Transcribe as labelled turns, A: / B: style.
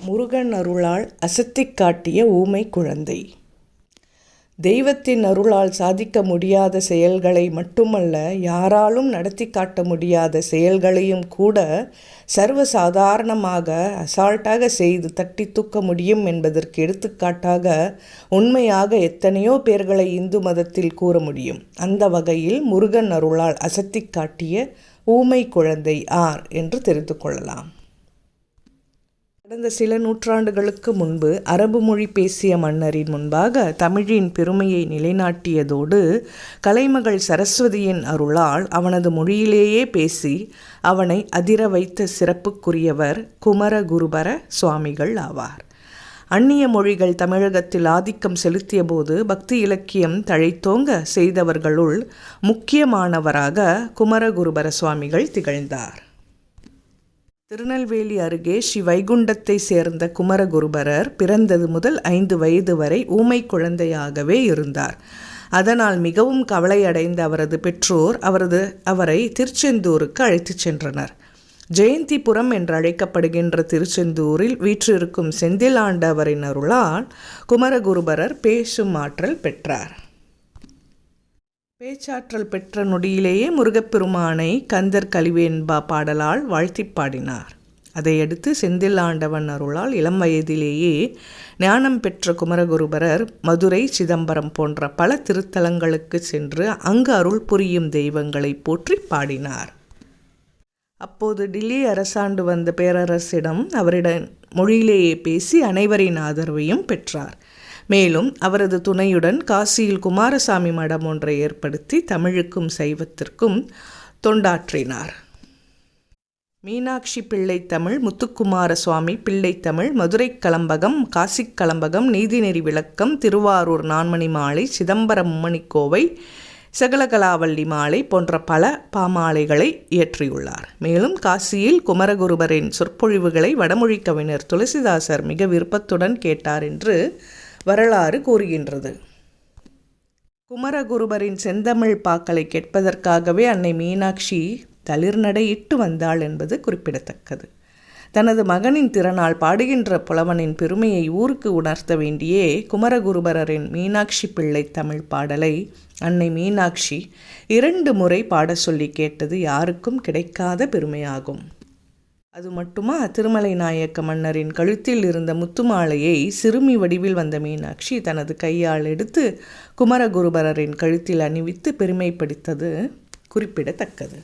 A: முருகன் அருளால் அசத்திக் காட்டிய ஊமை குழந்தை. தெய்வத்தின் அருளால் சாதிக்க முடியாத செயல்களை மட்டுமல்ல, யாராலும் நடத்தி காட்ட முடியாத செயல்களையும் கூட சர்வசாதாரணமாக அசால்ட்டாக செய்து தட்டி தூக்க முடியும் என்பதற்கு எடுத்துக்காட்டாக உண்மையாக எத்தனையோ பேர்களை இந்து மதத்தில் கூற முடியும். அந்த வகையில் முருகன் அருளால் அசத்திக் காட்டிய ஊமை குழந்தை ஆர் என்று தெரிந்து கொள்ளலாம். கடந்த சில நூற்றாண்டுகளுக்கு முன்பு அரபு மொழி பேசிய மன்னரின் முன்பாக தமிழின் பெருமையை நிலைநாட்டியதோடு கலைமகள் சரஸ்வதியின் அருளால் அவனது மொழியிலேயே பேசி அவனை அதிர வைத்த சிறப்புக்குரியவர் குமரகுருபர சுவாமிகள் ஆவார். அந்நிய மொழிகள் தமிழகத்தில் ஆதிக்கம் செலுத்திய போது பக்தி இலக்கியம் தழைத்தோங்க செய்தவர்களுள் முக்கியமானவராக குமரகுருபர சுவாமிகள் திகழ்ந்தார். திருநெல்வேலி அருகே ஸ்ரீ வைகுண்டத்தை சேர்ந்த குமரகுருபரர் பிறந்தது முதல் 5 வயது வரை ஊமை குழந்தையாகவே இருந்தார். அதனால் மிகவும் கவலையடைந்த அவரது பெற்றோர் அவரை திருச்செந்தூருக்கு அழைத்துச் சென்றனர். ஜெயந்திபுரம் என்று அழைக்கப்படுகின்ற திருச்செந்தூரில் வீற்றிருக்கும் செந்தில் ஆண்டவரின் அருளால் குமரகுருபரர் பேசும் ஆற்றல் பெற்றார். பேச்சாற்றல் பெற்ற நொடியிலேயே முருகப்பெருமானை கந்தர் கலிவேண்பா பாடலால் வாழ்த்தி பாடினார். அதையடுத்து செந்தில் ஆண்டவன் அருளால் இளம் வயதிலேயே ஞானம் பெற்ற குமரகுருபரர் மதுரை, சிதம்பரம் போன்ற பல திருத்தலங்களுக்கு சென்று அங்கு அருள் புரியும் தெய்வங்களை போற்றி பாடினார். அப்போது டில்லி அரசாண்டு வந்த பேரரசிடம் அவரிடம் மொழியிலேயே பேசி அனைவரின் ஆதரவையும் பெற்றார். மேலும் அவரது துணையுடன் காசியில் குமாரசாமி மடம் ஒன்றை ஏற்படுத்தி தமிழுக்கும் சைவத்திற்கும் தொண்டாற்றினார். மீனாட்சி பிள்ளைத்தமிழ், முத்துக்குமார சுவாமி பிள்ளைத்தமிழ், மதுரை கலம்பகம், காசி கலம்பகம், நீதிநெறி விளக்கம், திருவாரூர் நான்மணி மாலை, சிதம்பரம் மும்மணிக்கோவை, சகலகலாவல்லி மாலை போன்ற பல பாமாலைகளை இயற்றியுள்ளார். மேலும் காசியில் குமரகுருபரின் சொற்பொழிவுகளை வடமொழி கவிஞர் துளசிதாசர் மிக விருப்பத்துடன் கேட்டார் என்று வரலாறு கூறுகின்றது. குமரகுருபரின் செந்தமிழ் பாக்களை கேட்பதற்காகவே அன்னை மீனாட்சி தளிர்நடையிட்டு வந்தாள் என்பது குறிப்பிடத்தக்கது. தனது மகனின் திறனால் பாடுகின்ற புலவனின் பெருமையை ஊருக்கு உணர்த்த வேண்டியே குமரகுருபரரின் மீனாட்சி பிள்ளை தமிழ் பாடலை அன்னை மீனாட்சி 2 முறை பாட சொல்லி கேட்டது யாருக்கும் கிடைக்காத பெருமையாகும். அது மட்டுமா, திருமலை நாயக்க மன்னரின் கழுத்தில் இருந்த முத்துமாலையை சிறுமி வடிவில் வந்த மீனாட்சி தனது கையால் எடுத்து குமரகுருபரரின் கழுத்தில் அணிவித்து பெருமைப்படுத்தது குறிப்பிடத்தக்கது.